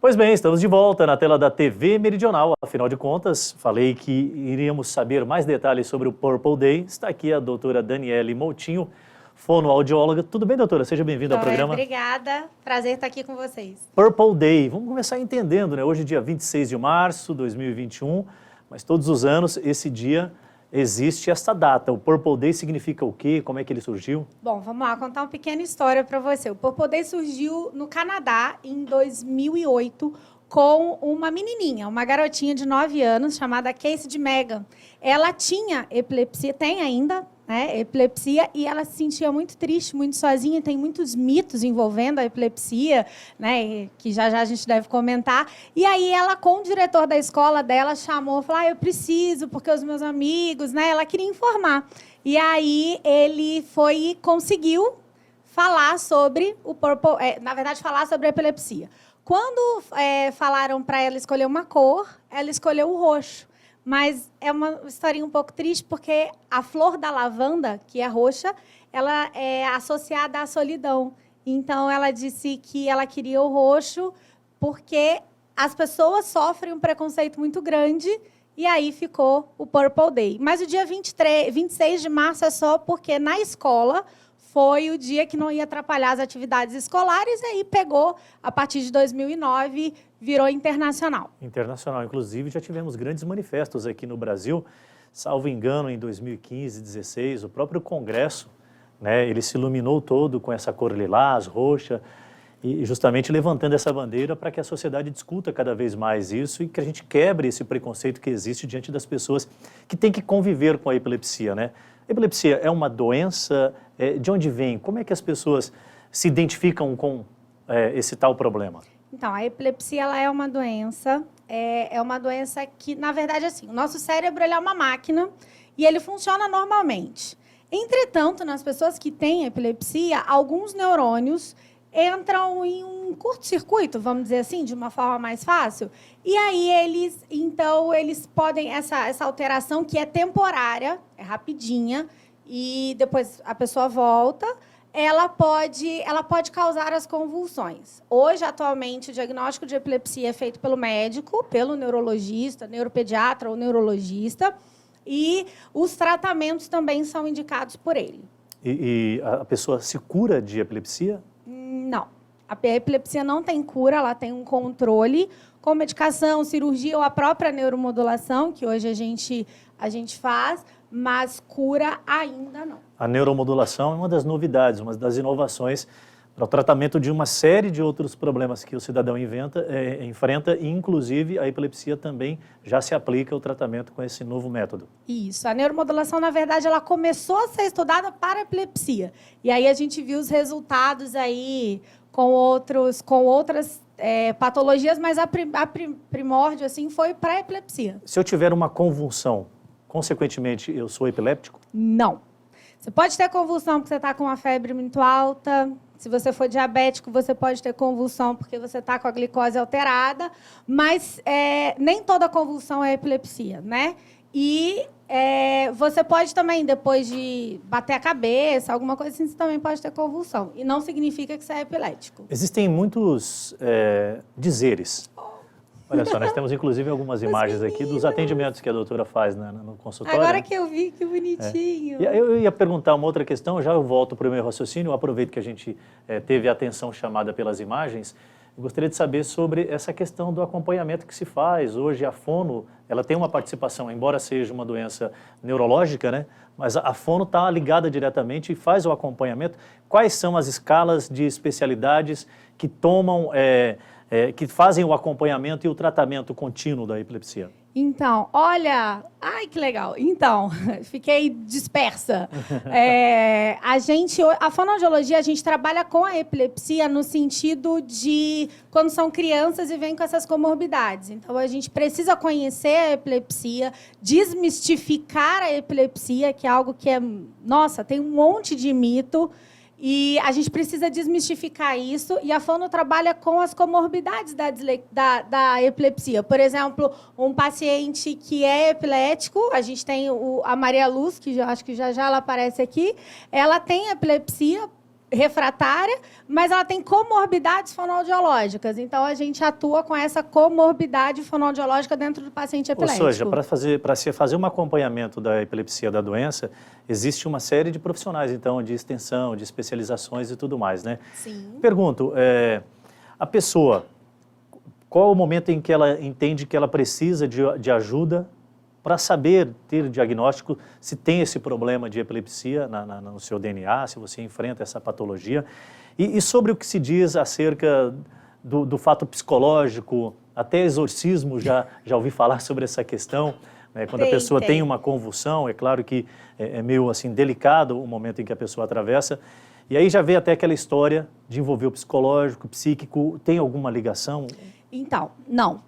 Pois bem, estamos de volta na tela da TV Meridional. Afinal de contas, falei que iríamos saber mais detalhes sobre o Purple Day. Está aqui a doutora Daniele Moutinho, fonoaudióloga. Tudo bem, doutora? Seja bem-vinda ao programa. Obrigada. Prazer estar aqui com vocês. Purple Day. Vamos começar entendendo, né? Hoje é dia 26 de março de 2021, mas todos os anos esse dia existe essa data. O Purple Day significa o quê? Como é que ele surgiu? Bom, vamos lá contar uma pequena história para você. O Purple Day surgiu no Canadá em 2008 com uma menininha, uma garotinha de 9 anos chamada Casey Megan. Ela tinha epilepsia, tem ainda, né, epilepsia, e ela se sentia muito triste, muito sozinha. Tem muitos mitos envolvendo a epilepsia, né, que já a gente deve comentar. E aí ela, com o diretor da escola dela, chamou, falou, eu preciso, porque os meus amigos, né, ela queria informar. E aí ele foi e conseguiu falar sobre o Purple, na verdade, falar sobre a epilepsia. Quando falaram para ela escolher uma cor, ela escolheu o roxo. Mas é uma historinha um pouco triste, porque a flor da lavanda, que é roxa, ela é associada à solidão. Então, ela disse que ela queria o roxo porque as pessoas sofrem um preconceito muito grande, e aí ficou o Purple Day. Mas o dia 26 de março é só porque na escola foi o dia que não ia atrapalhar as atividades escolares, e aí pegou, a partir de 2009, virou internacional. Internacional. Inclusive, já tivemos grandes manifestos aqui no Brasil. Salvo engano, em 2015, 2016, o próprio Congresso, né, ele se iluminou todo com essa cor lilás, roxa, e justamente levantando essa bandeira para que a sociedade discuta cada vez mais isso e que a gente quebre esse preconceito que existe diante das pessoas que têm que conviver com a epilepsia, né? A epilepsia é uma doença? De onde vem? Como é que as pessoas se identificam com esse tal problema? Então, a epilepsia ela é uma doença que, na verdade, assim, o nosso cérebro ele é uma máquina e ele funciona normalmente. Entretanto, nas pessoas que têm epilepsia, alguns neurônios entram em um curto-circuito, vamos dizer assim, de uma forma mais fácil. E aí eles podem, essa alteração que é temporária, é rapidinha, e depois a pessoa volta, ela pode causar as convulsões. Hoje, atualmente, o diagnóstico de epilepsia é feito pelo médico, pelo neurologista, neuropediatra ou neurologista, e os tratamentos também são indicados por ele. E a pessoa se cura de epilepsia? Não. A epilepsia não tem cura, ela tem um controle com medicação, cirurgia ou a própria neuromodulação, que hoje a gente faz, mas cura ainda não. A neuromodulação é uma das novidades, uma das inovações para o tratamento de uma série de outros problemas que o cidadão enfrenta, e inclusive a epilepsia também já se aplica o tratamento com esse novo método. Isso. A neuromodulação, na verdade, ela começou a ser estudada para a epilepsia. E aí a gente viu os resultados aí com outras patologias, mas a primórdio assim, foi para a epilepsia. Se eu tiver uma convulsão, consequentemente, eu sou epiléptico? Não. Você pode ter convulsão porque você está com uma febre muito alta. Se você for diabético, você pode ter convulsão porque você está com a glicose alterada. Mas nem toda convulsão é epilepsia, né? E você pode também, depois de bater a cabeça, alguma coisa assim, você também pode ter convulsão. E não significa que você é epilético. Existem muitos dizeres. Olha só, nós temos inclusive algumas imagens aqui dos atendimentos que a doutora faz no consultório. Agora que eu vi, que bonitinho. Eu ia perguntar uma outra questão, já eu volto para o meu raciocínio, eu aproveito que a gente teve a atenção chamada pelas imagens. Eu gostaria de saber sobre essa questão do acompanhamento que se faz. Hoje a fono, ela tem uma participação, embora seja uma doença neurológica, né? Mas a fono está ligada diretamente e faz o acompanhamento. Quais são as escalas de especialidades que tomam... que fazem o acompanhamento e o tratamento contínuo da epilepsia? Então, olha... Ai, que legal. Então, fiquei dispersa. A fonoaudiologia, a gente trabalha com a epilepsia no sentido de quando são crianças e vêm com essas comorbidades. Então, a gente precisa conhecer a epilepsia, desmistificar a epilepsia, que é algo que nossa, tem um monte de mito. E a gente precisa desmistificar isso, e a fono trabalha com as comorbidades da epilepsia. Por exemplo, um paciente que é epilético, a gente tem a Maria Luz, que acho que já ela aparece aqui, ela tem epilepsia refratária, mas ela tem comorbidades fonoaudiológicas. Então, a gente atua com essa comorbidade fonoaudiológica dentro do paciente epilético. Ou seja, para se fazer um acompanhamento da epilepsia da doença, existe uma série de profissionais, então, de extensão, de especializações e tudo mais, né? Sim. Pergunto, a pessoa, qual o momento em que ela entende que ela precisa de ajuda para saber ter diagnóstico se tem esse problema de epilepsia no seu DNA, se você enfrenta essa patologia? E sobre o que se diz acerca do fato psicológico, até exorcismo, já ouvi falar sobre essa questão, né? Quando a pessoa tem uma convulsão, é claro que é meio assim delicado o momento em que a pessoa atravessa, e aí já vem até aquela história de envolver o psicológico, o psíquico, tem alguma ligação? Então, não.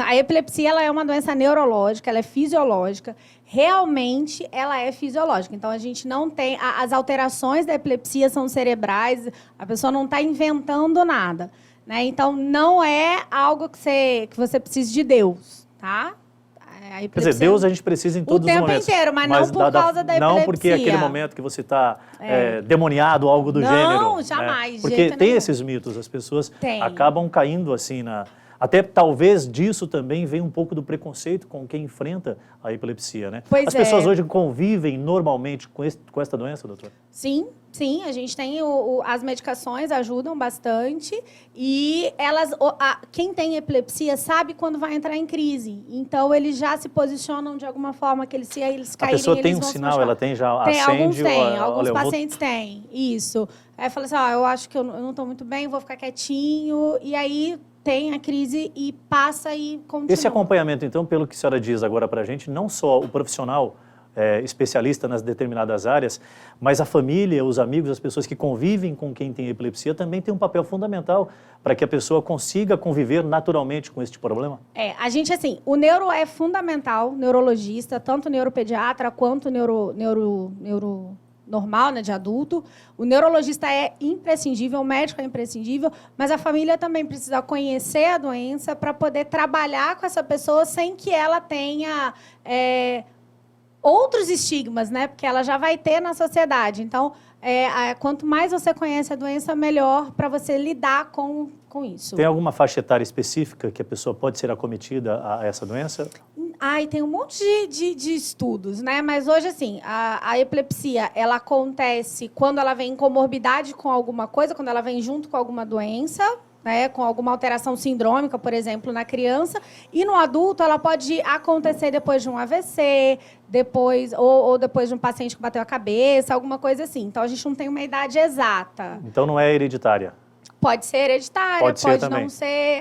A epilepsia ela é uma doença neurológica, ela é fisiológica. Realmente, ela é fisiológica. Então, a gente não tem... As alterações da epilepsia são cerebrais, a pessoa não está inventando nada, né? Então, não é algo que você precise de Deus, tá? Quer dizer, Deus a gente precisa em todos os momentos. O tempo inteiro, mas não por causa da epilepsia. Não porque é aquele momento que você está demoniado, algo do gênero. Não, jamais. Né? Porque tem esses mitos, as pessoas acabam caindo assim Até talvez disso também vem um pouco do preconceito com quem enfrenta a epilepsia, né? As pessoas hoje convivem normalmente com esta doença, doutor? Sim, a gente tem as medicações ajudam bastante e quem tem epilepsia sabe quando vai entrar em crise. Então, eles já se posicionam de alguma forma que se eles caírem, a pessoa tem eles um vão sinal, ela tem já acende... Alguns pacientes têm, isso. Aí fala assim, eu acho que eu não estou muito bem, vou ficar quietinho, e aí tem a crise e passa e continua. Esse acompanhamento, então, pelo que a senhora diz agora para a gente, não só o profissional especialista nas determinadas áreas, mas a família, os amigos, as pessoas que convivem com quem tem epilepsia também tem um papel fundamental para que a pessoa consiga conviver naturalmente com este problema? A gente, assim, o neuro é fundamental, neurologista, tanto neuropediatra quanto neuro normal, né, de adulto. O neurologista é imprescindível, o médico é imprescindível, mas a família também precisa conhecer a doença para poder trabalhar com essa pessoa sem que ela tenha outros estigmas, né? Porque ela já vai ter na sociedade. Então, quanto mais você conhece a doença, melhor para você lidar com isso. Tem alguma faixa etária específica que a pessoa pode ser acometida a essa doença? Tem um monte de estudos, né? Mas hoje, assim, a epilepsia, ela acontece quando ela vem em comorbidade com alguma coisa, quando ela vem junto com alguma doença, né? Com alguma alteração sindrômica, por exemplo, na criança. E no adulto, ela pode acontecer depois de um AVC, ou depois de um paciente que bateu a cabeça, alguma coisa assim. Então, a gente não tem uma idade exata. Então, não é hereditária? Pode ser hereditária, pode não ser...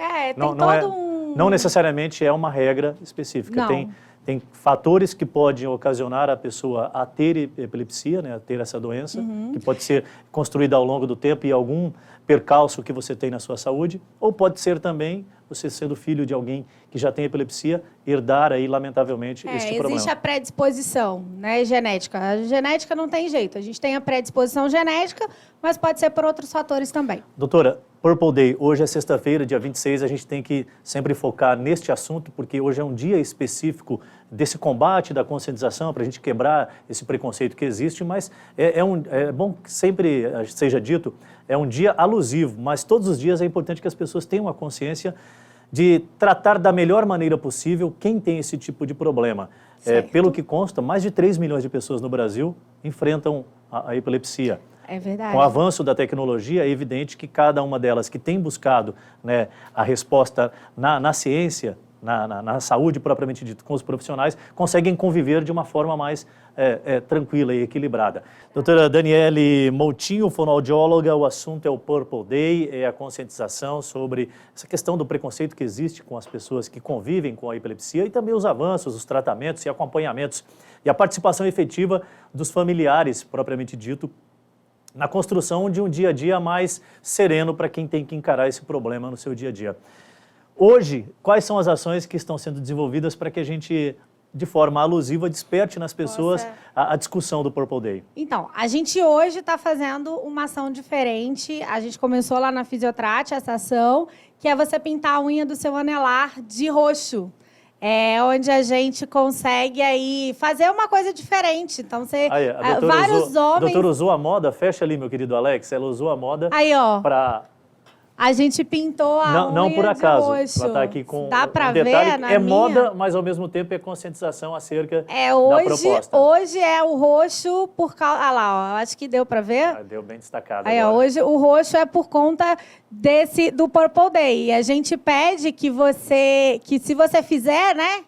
Não necessariamente é uma regra específica. Tem fatores que podem ocasionar a pessoa a ter epilepsia, né, a ter essa doença, que pode ser construída ao longo do tempo e algum percalço que você tem na sua saúde, ou pode ser também você sendo filho de alguém que já tem epilepsia, herdar aí, lamentavelmente, este problema. Existe a predisposição, né, genética. A genética não tem jeito. A gente tem a predisposição genética, mas pode ser por outros fatores também. Doutora, Purple Day, hoje é sexta-feira, dia 26, a gente tem que sempre focar neste assunto, porque hoje é um dia específico desse combate, da conscientização, para a gente quebrar esse preconceito que existe, mas é bom que sempre seja dito, é um dia alusivo, mas todos os dias é importante que as pessoas tenham a consciência de tratar da melhor maneira possível quem tem esse tipo de problema. Pelo que consta, mais de 3 milhões de pessoas no Brasil enfrentam a epilepsia. É verdade. Com o avanço da tecnologia, é evidente que cada uma delas que tem buscado, né, a resposta na ciência, na saúde propriamente dita, com os profissionais, conseguem conviver de uma forma mais tranquila e equilibrada. Doutora Daniele Moutinho, fonoaudióloga, o assunto é o Purple Day, é a conscientização sobre essa questão do preconceito que existe com as pessoas que convivem com a epilepsia e também os avanços, os tratamentos e acompanhamentos e a participação efetiva dos familiares, propriamente dito, na construção de um dia a dia mais sereno para quem tem que encarar esse problema no seu dia a dia. Hoje, quais são as ações que estão sendo desenvolvidas para que a gente, de forma alusiva, desperte nas pessoas a discussão do Purple Day? Então, a gente hoje está fazendo uma ação diferente. A gente começou lá na Fisiotrate, essa ação, que é você pintar a unha do seu anelar de roxo. É onde a gente consegue aí fazer uma coisa diferente. Então, Aí, vários homens... A doutora usou a moda, fecha ali, meu querido Alex, ela usou a moda aí, ó, para... a gente pintou a unha Não por acaso, de roxo. ela está aqui com Dá pra um detalhe ver que na é minha? moda, mas ao mesmo tempo é conscientização acerca da Hoje, proposta. hoje é o roxo por causa... Ah lá, ó, acho que deu para ver. Ah, deu bem destacado Aí, ó, agora. hoje o roxo é por conta do Purple Day. E a gente pede que se você fizer, né,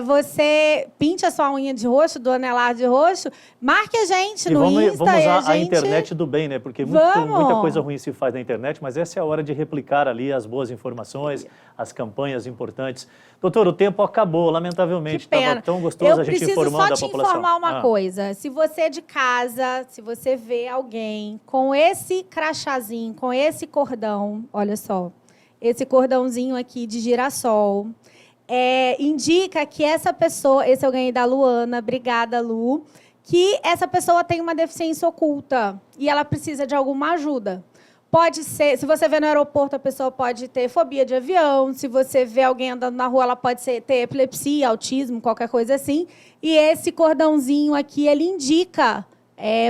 você pinte a sua unha de roxo, do anelar de roxo, marque a gente no Insta. Vamos e usar a gente... internet do bem, né? Porque muita coisa ruim se faz na internet, mas essa é a hora de replicar ali as boas informações, as campanhas importantes. Doutor, o tempo acabou, lamentavelmente. Estava tão gostoso a gente informando a população. Eu preciso só te informar uma coisa. Se você de casa, se você vê alguém com esse crachazinho, com esse cordão, olha só, esse cordãozinho aqui de girassol, indica que essa pessoa, esse eu ganhei da Luana, obrigada, Lu, que essa pessoa tem uma deficiência oculta e ela precisa de alguma ajuda. Pode ser, se você vê no aeroporto, a pessoa pode ter fobia de avião, se você vê alguém andando na rua, ela pode ter epilepsia, autismo, qualquer coisa assim. E esse cordãozinho aqui, ele indica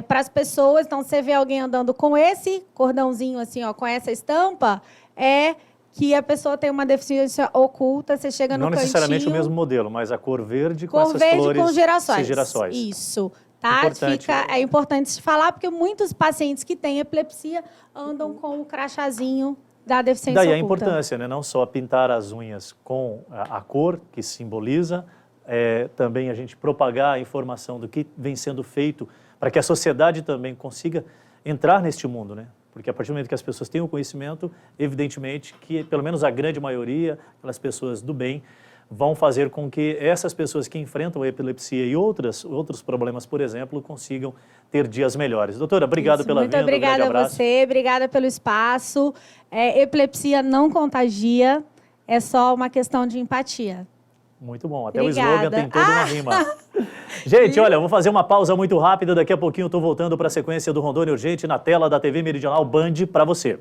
para as pessoas, então você vê alguém andando com esse cordãozinho assim, ó, com essa estampa, que a pessoa tem uma deficiência oculta, você chega no cantinho... Não necessariamente o mesmo modelo, mas a cor verde com essas flores... Cor verde com girassóis. girassóis. Isso. Tá? Importante. É importante falar, porque muitos pacientes que têm epilepsia andam com o crachazinho da deficiência oculta. oculta. Daí a importância, né? Não só pintar as unhas com a cor que simboliza, também a gente propagar a informação do que vem sendo feito para que a sociedade também consiga entrar neste mundo, né? Porque a partir do momento que as pessoas têm o conhecimento, evidentemente que, pelo menos a grande maioria, aquelas pessoas do bem, vão fazer com que essas pessoas que enfrentam a epilepsia e outros problemas, por exemplo, consigam ter dias melhores. Doutora, obrigado pela vinda. Muito obrigada a você, obrigada pelo espaço. Epilepsia não contagia, é só uma questão de empatia. Muito bom, até obrigada. O slogan tem toda uma rima. Gente, olha, vou fazer uma pausa muito rápida, daqui a pouquinho eu estou voltando para a sequência do Rondônia Urgente na tela da TV Meridional Band para você.